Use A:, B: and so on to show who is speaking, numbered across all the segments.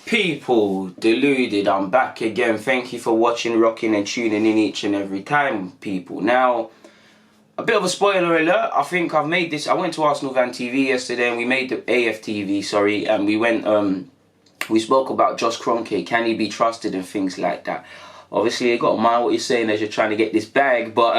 A: People, Deluded, I'm back again. Thank you for watching, rocking and tuning in each and every time, people. Now, a bit of a spoiler alert. I think I've made this. I went to Arsenal Fan TV yesterday and we made the AFTV, sorry, and we spoke about Josh Kroenke. Can he be trusted and things like that? Obviously, I got to mind what you're saying as you're trying to get this bag, but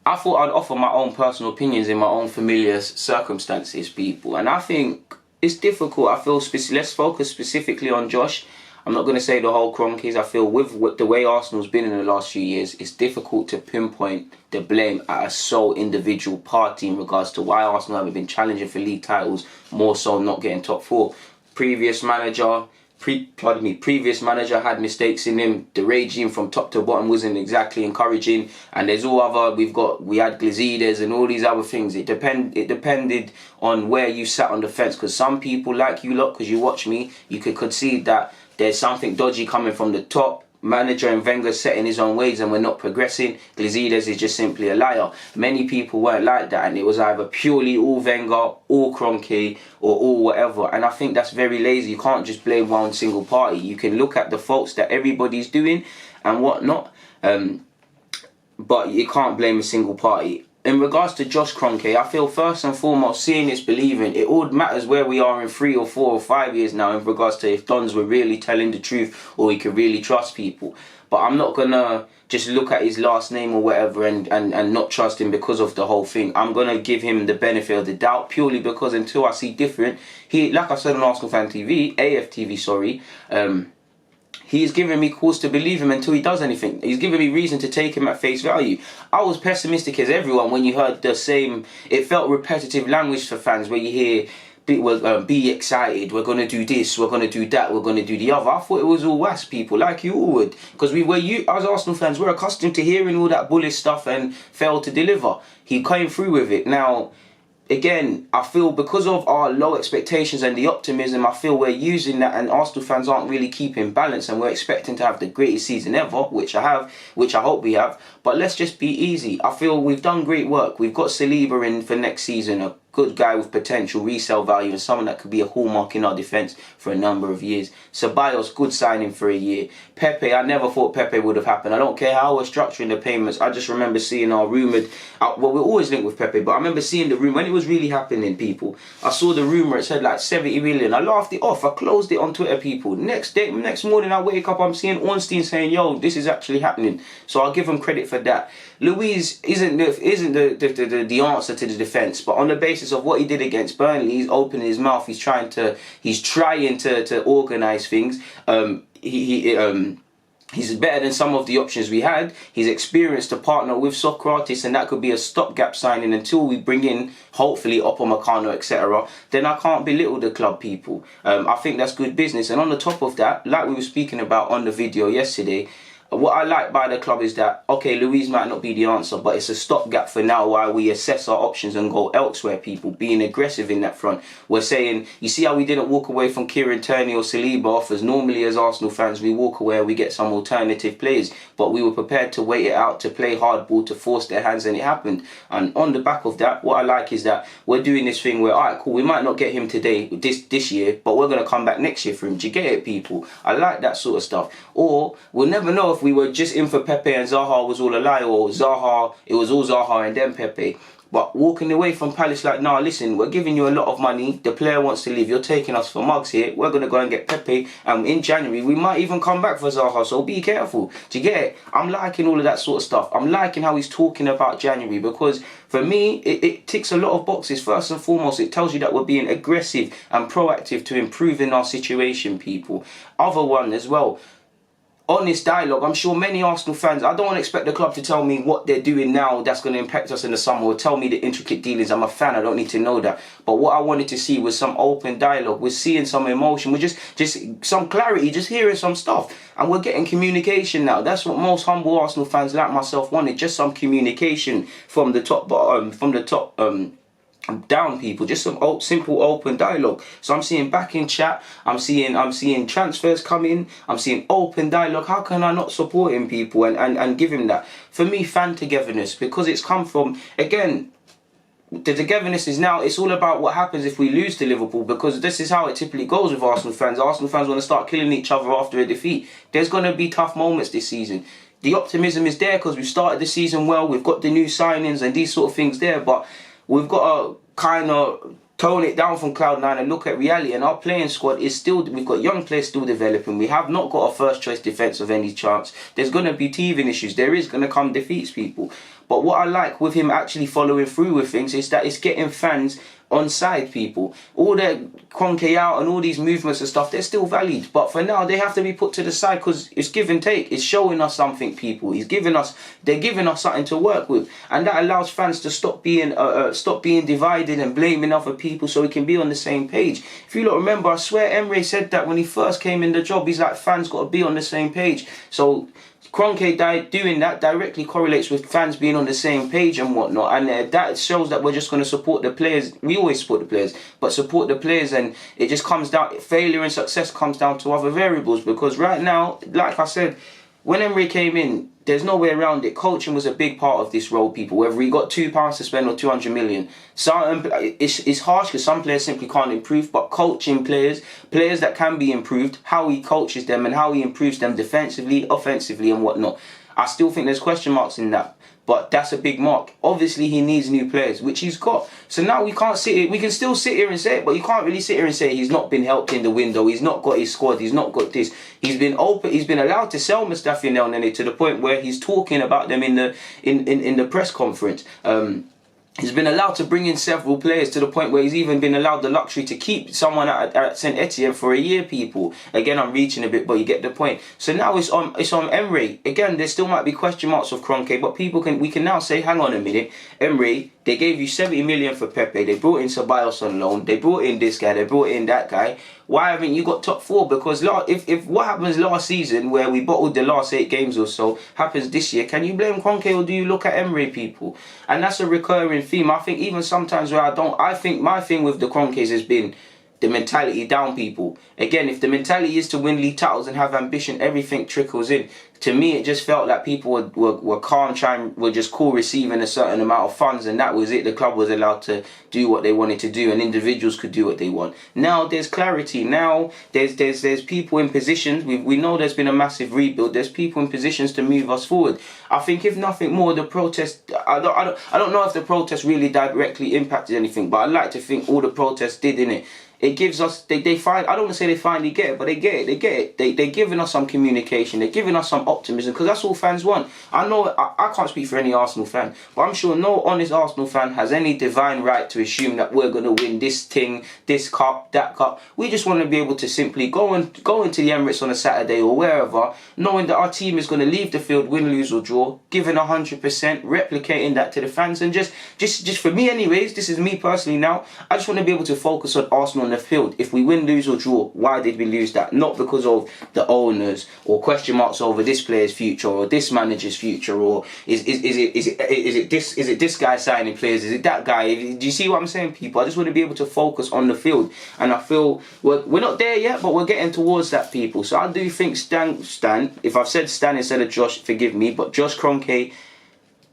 A: I thought I'd offer my own personal opinions in my own familiar circumstances, people. And I think it's difficult. I feel let's focus specifically on Josh. I'm not going to say the whole Kroenkes. I feel with the way Arsenal's been in the last few years, it's difficult to pinpoint the blame at a sole individual party in regards to why Arsenal haven't been challenging for league titles, more so not getting top four. Previous manager had mistakes in him. The regime from top to bottom wasn't exactly encouraging, and there's all other. We had Deluded and all these other things. It depended on where you sat on the fence, because some people like you lot, because you watch me, you could concede that there's something dodgy coming from the top. Manager and Wenger setting his own ways and we're not progressing. Deluded is just simply a liar. Many people weren't like that, and it was either purely all Wenger, all Kroenke, or all whatever. And I think that's very lazy. You can't just blame one single party. You can look at the faults that everybody's doing and whatnot, but you can't blame a single party. In regards to Josh Kroenke, I feel first and foremost, seeing is believing. It all matters where we are in 3 or 4 or 5 years now in regards to if Dons were really telling the truth or we could really trust people. But I'm not going to just look at his last name or whatever and not trust him because of the whole thing. I'm going to give him the benefit of the doubt purely because until I see different, like I said on Arsenal Fan TV, AFTV, sorry, he's giving me cause to believe him until he does anything. He's giving me reason to take him at face value. I was pessimistic as everyone when you heard the same. It felt repetitive language for fans where you hear, be excited, we're going to do this, we're going to do that, we're going to do the other. I thought it was all was people, like you all would. Because as Arsenal fans, we're accustomed to hearing all that bullish stuff and failed to deliver. He came through with it. Now, again, I feel because of our low expectations and the optimism, I feel we're using that, and Arsenal fans aren't really keeping balance, and we're expecting to have the greatest season ever, which I hope we have. But let's just be easy. I feel we've done great work. We've got Saliba in for next season, a good guy with potential resale value and someone that could be a hallmark in our defence for a number of years. Ceballos, good signing for a year. Pepe, I never thought Pepe would have happened. I don't care how we're structuring the payments. I just remember seeing our rumoured, well, we're always linked with Pepe, but I remember seeing the rumour when it was really happening, people. I saw the rumour, it said like 70 million. I laughed it off. I closed it on Twitter, people. Next morning I wake up, I'm seeing Ornstein saying, yo, this is actually happening. So I'll give him credit for that. Luiz isn't the answer to the defence, but on the basis of what he did against Burnley, he's opening his mouth. He's trying to organise things. He's better than some of the options we had. He's experienced to partner with Socrates, and that could be a stopgap signing until we bring in, hopefully, Upamecano, etc. Then I can't belittle the club, people. I think that's good business. And on the top of that, like we were speaking about on the video yesterday, what I like by the club is that, okay, Luiz might not be the answer, but it's a stopgap for now while we assess our options and go elsewhere, people, being aggressive in that front. We're saying, you see how we didn't walk away from Kieran Tierney or Saliba offers. Normally, as Arsenal fans, we walk away and we get some alternative players, but we were prepared to wait it out, to play hardball, to force their hands, and it happened. And on the back of that, what I like is that we're doing this thing where, alright, cool, we might not get him today, this year, but we're going to come back next year for him. Do you get it, people? I like that sort of stuff. Or, we'll never know if we were just in for Pepe and Zaha was all a lie, or it was all Zaha and then Pepe. But walking away from Palace like, nah, listen, we're giving you a lot of money, the player wants to leave, you're taking us for mugs here, we're going to go and get Pepe, and in January we might even come back for Zaha, so be careful. Do you get it? I'm liking all of that sort of stuff. I'm liking how he's talking about January, because for me, it ticks a lot of boxes. First and foremost, it tells you that we're being aggressive and proactive to improving our situation, people. Other one as well, honest dialogue. I'm sure many Arsenal fans, I don't want to expect the club to tell me what they're doing now that's going to impact us in the summer, or tell me the intricate dealings. I'm a fan, I don't need to know that. But what I wanted to see was some open dialogue. We're seeing some emotion. We're just some clarity, just hearing some stuff. And we're getting communication now. That's what most humble Arsenal fans like myself wanted. Just some communication from the top down, people, just some simple open dialogue. So I'm seeing back in chat, I'm seeing transfers coming, I'm seeing open dialogue. How can I not support him, people, and give him that? For me, fan togetherness, because it's come from, again, the togetherness is now, it's all about what happens if we lose to Liverpool, because this is how it typically goes with Arsenal fans. Arsenal fans want to start killing each other after a defeat. There's going to be tough moments this season. The optimism is there because we've started the season well, we've got the new signings and these sort of things there, but we've got to kind of tone it down from cloud9 and look at reality. And our playing squad is still, we've got young players still developing. We have not got a first choice defence of any chance. There's going to be teething issues. There is going to come defeats, people. But what I like with him actually following through with things is that it's getting fans on side, people. All the Kroenke out and all these movements and stuff, they're still valid. But for now, they have to be put to the side because it's give and take. It's showing us something, people. They're giving us something to work with. And that allows fans to stop being divided and blaming other people so we can be on the same page. If you lot remember, I swear Emre said that when he first came in the job, he's like, fans got to be on the same page. So Kroenke doing that directly correlates with fans being on the same page and whatnot, and that shows that we're just going to support the players. We always support the players, but support the players, and it just comes down, failure and success comes down to other variables, because right now, like I said, when Emery came in, there's no way around it. Coaching was a big part of this role, people. Whether he got £2 to spend or 200 million, it's harsh because some players simply can't improve. But coaching players that can be improved, how he coaches them and how he improves them defensively, offensively, and whatnot. I still think there's question marks in that. But that's a big mark. Obviously, he needs new players, which he's got. So now we can't sit here. We can still sit here and say it, but you can't really sit here and say he's not been helped in the window. He's not got his squad. He's not got this. He's been open. He's been allowed to sell Mustafi and El Nene to the point where he's talking about them in the press conference. He's been allowed to bring in several players to the point where he's even been allowed the luxury to keep someone at St Etienne for a year, people. Again, I'm reaching a bit, but you get the point. So now it's on Emery. Again, there still might be question marks of Kroenke, but we can now say, hang on a minute, Emery, they gave you 70 million for Pepe. They brought in Ceballos on loan. They brought in this guy. They brought in that guy. Why haven't you got top four? Because if what happens last season, where we bottled the last 8 games or so, happens this year, can you blame Kroenke or do you look at Emery, people? And that's a recurring theme. I think even sometimes where I think my thing with the Kroenkes has been the mentality down, people. Again, if the mentality is to win league titles and have ambition, everything trickles in. To me, it just felt like people were calm, were just cool receiving a certain amount of funds, and that was it. The club was allowed to do what they wanted to do, and individuals could do what they want. Now there's clarity. Now there's people in positions. We know there's been a massive rebuild. There's people in positions to move us forward. I think if nothing more, the protest. I don't know if the protest really directly impacted anything, but I like to think all the protests did, innit. It gives us, I don't want to say they finally get it, but they get it. They're giving us some communication. They're giving us some optimism, because that's all fans want. I know, I can't speak for any Arsenal fan, but I'm sure no honest Arsenal fan has any divine right to assume that we're going to win this thing, this cup, that cup. We just want to be able to simply go into the Emirates on a Saturday or wherever, knowing that our team is going to leave the field, win, lose or draw, giving 100%, replicating that to the fans. And just for me anyways, this is me personally now, I just want to be able to focus on Arsenal the field. If we win, lose or draw, why did we lose that? Not because of the owners or question marks over this player's future or this manager's future, or is it this guy signing players? Is it that guy? Do you see what I'm saying, people? I just want to be able to focus on the field, and I feel we're not there yet, but we're getting towards that, people. So I do think Stan. If I've said Stan instead of Josh, forgive me, but Josh Kroenke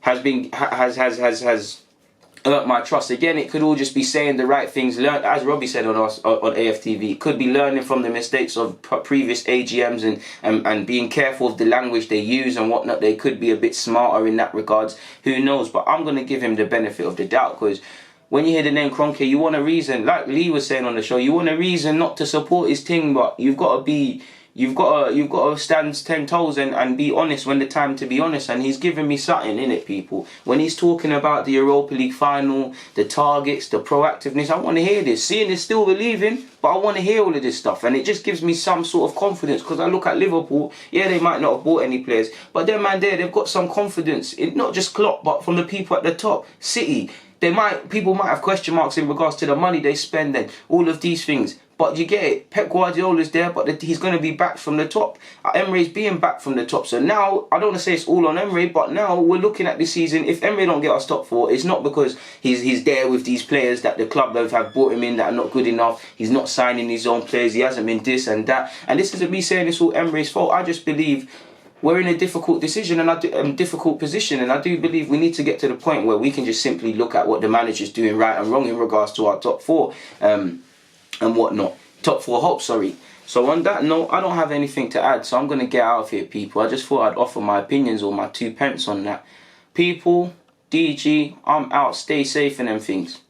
A: has earned my trust. Again, it could all just be saying the right things, learn, as Robbie said on AFTV, it could be learning from the mistakes of previous AGMs and being careful of the language they use and whatnot. They could be a bit smarter in that regards. Who knows? But I'm going to give him the benefit of the doubt, because when you hear the name Kroenke, you want a reason, like Lee was saying on the show, you want a reason not to support his thing, but you've got to stand 10 toes and be honest when the time to be honest. And he's giving me something in it, people. When he's talking about the Europa League final, the targets, the proactiveness, I want to hear this. Seeing is still believing, but I want to hear all of this stuff. And it just gives me some sort of confidence, because I look at Liverpool, yeah, they might not have bought any players, but them man there, they've got some confidence in not just Klopp, but from the people at the top. City, people might have question marks in regards to the money they spend and all of these things. But you get it. Pep Guardiola's there, but he's going to be back from the top. Emery's being back from the top. So now, I don't want to say it's all on Emery, but now we're looking at this season. If Emery don't get us top 4, it's not because he's there with these players that the club have brought him in that are not good enough. He's not signing his own players. He hasn't been this and that. And this isn't me saying it's all Emery's fault. I just believe we're in a difficult decision and difficult position, and I do believe we need to get to the point where we can just simply look at what the manager's doing right and wrong in regards to our top four and whatnot. Top four hopes, sorry. So on that note, I don't have anything to add, so I'm going to get out of here, people. I just thought I'd offer my opinions or my 2 pence on that. People, DG, I'm out. Stay safe and them things.